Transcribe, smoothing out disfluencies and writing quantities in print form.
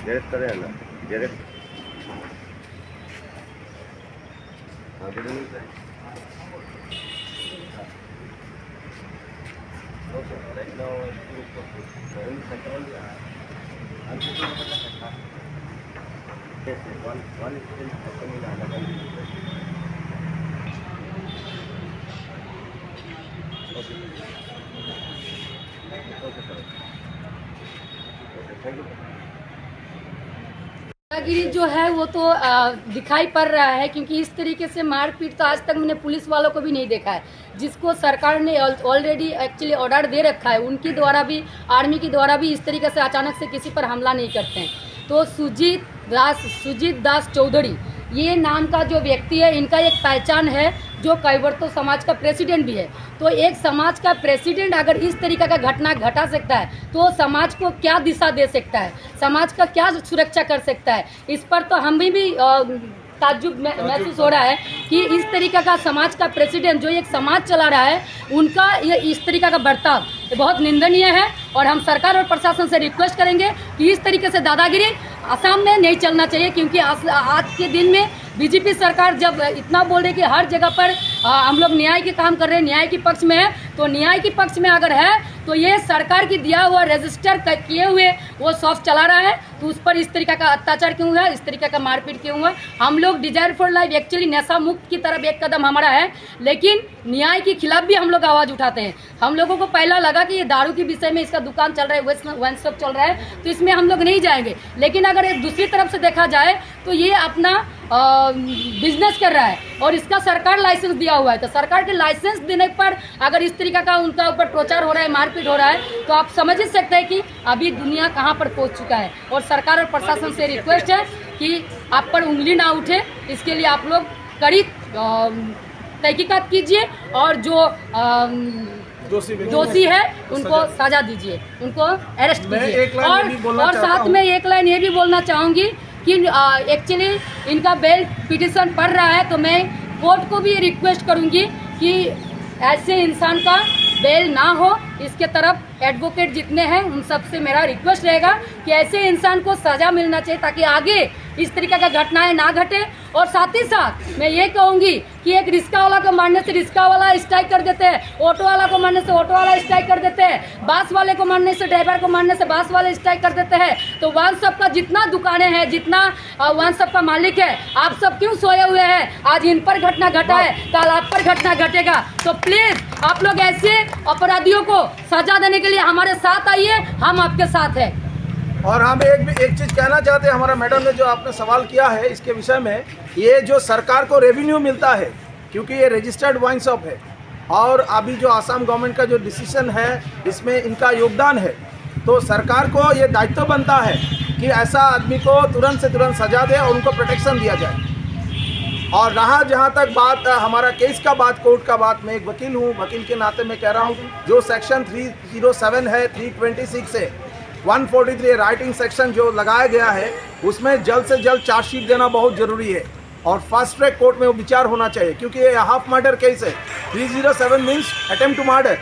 Xerox करें ना xerox दादागिरी जो है वो तो दिखाई पड़ रहा है, क्योंकि इस तरीके से मारपीट तो आज तक मैंने पुलिस वालों को भी नहीं देखा है, जिसको सरकार ने ऑलरेडी एक्चुअली ऑर्डर दे रखा है। उनकी द्वारा भी, आर्मी की द्वारा भी इस तरीके से अचानक से किसी पर हमला नहीं करते हैं। तो सुजीत दास चौधरी ये नाम का जो व्यक्ति है, इनका एक पहचान है जो कई बार तो समाज का प्रेसिडेंट भी है। तो एक समाज का प्रेसिडेंट अगर इस तरीके का घटना घटा सकता है तो समाज को क्या दिशा दे सकता है, समाज का क्या सुरक्षा कर सकता है, इस पर तो हमें भी ताज्जुब महसूस हो रहा है कि इस तरीका का समाज का प्रेसिडेंट जो एक समाज चला रहा है, उनका ये इस तरीका का बर्ताव बहुत निंदनीय है। और हम सरकार और प्रशासन से रिक्वेस्ट करेंगे कि इस तरीके से दादागिरी असम में नहीं चलना चाहिए, क्योंकि आज के दिन में बीजेपी सरकार जब इतना बोल रही है कि हर जगह पर हम लोग न्याय के काम कर रहे हैं, न्याय के पक्ष में है, तो न्याय के पक्ष में अगर है तो ये सरकार की दिया हुआ रजिस्टर किए हुए वो शॉप चला रहा है, तो उस पर इस तरीका का अत्याचार क्यों हुआ, इस तरीका का मारपीट क्यों हुआ। हम लोग डिजायर फॉर लाइफ एक्चुअली नशा मुक्त की तरफ एक कदम हमारा है, लेकिन न्याय के खिलाफ भी हम लोग आवाज़ उठाते हैं। हम लोगों को पहला लगा कि ये दारू के विषय में इसका दुकान चल रहा है, वन शॉप चल रहा है, तो इसमें हम लोग नहीं जाएंगे। लेकिन अगर एक दूसरी तरफ से देखा जाए तो ये अपना बिजनेस कर रहा है और इसका सरकार लाइसेंस दिया हुआ है, तो सरकार के लाइसेंस देने पर अगर इस तरीका का उनका ऊपर प्रचार हो रहा है, मारपीट हो रहा है, तो आप समझ ही सकते हैं कि अभी दुनिया कहाँ पर पहुँच चुका है। और सरकार और प्रशासन से रिक्वेस्ट है कि आप पर उंगली ना उठे, इसके लिए आप लोग कड़ी तहकीकात कीजिए और जो दोषी है उनको सजा दीजिए, उनको अरेस्ट कीजिए। और साथ में एक लाइन ये भी बोलना चाहूँगी कि एक्चुअली इनका बेल पिटीशन पड़ रहा है, तो मैं कोर्ट को भी रिक्वेस्ट करूँगी कि ऐसे इंसान का बेल ना हो। इसके तरफ एडवोकेट जितने हैं उन सबसे मेरा रिक्वेस्ट रहेगा कि ऐसे इंसान को सज़ा मिलना चाहिए, ताकि आगे इस तरीके का घटनाएं ना घटे। और साथ ही साथ मैं ये कहूँगी कि एक रिक्शा वाला को मारने से रिक्शा वाला स्ट्राइक कर देते हैं, ऑटो वाला को मारने से ऑटो वाला स्ट्राइक कर देते हैं, बस वाले को मारने से, ड्राइवर को मारने से बस वाले स्ट्राइक कर देते हैं। तो वन सब का जितना दुकानें हैं, जितना वन सब का मालिक है, आप सब क्यों सोए हुए हैं? आज इन पर घटना घटा है, कल आप पर घटना घटेगा। तो प्लीज़ आप लोग ऐसे अपराधियों को सजा देने के लिए हमारे साथ आइए, हम आपके साथ हैं। और हम एक चीज़ कहना चाहते हैं, हमारा मैडम ने जो आपने सवाल किया है इसके विषय में, ये जो सरकार को रेवेन्यू मिलता है, क्योंकि ये रजिस्टर्ड वाइन शॉप है, और अभी जो आसाम गवर्नमेंट का जो डिसीजन है इसमें इनका योगदान है, तो सरकार को ये दायित्व बनता है कि ऐसा आदमी को तुरंत से तुरंत सजा दे और उनको प्रोटेक्शन दिया जाए। और रहा जहाँ तक बात हमारा केस का बात, कोर्ट का बात, मैं एक वकील हूँ, वकील के नाते मैं कह रहा हूँ, जो सेक्शन 307 है, 326 है, 143 राइटिंग सेक्शन जो लगाया गया है, उसमें जल्द से जल्द चार्जशीट देना बहुत ज़रूरी है और फास्ट ट्रैक कोर्ट में वो विचार होना चाहिए, क्योंकि ये हाफ मर्डर केस है। 307 मीन्स अटेम्प्ट टू मर्डर।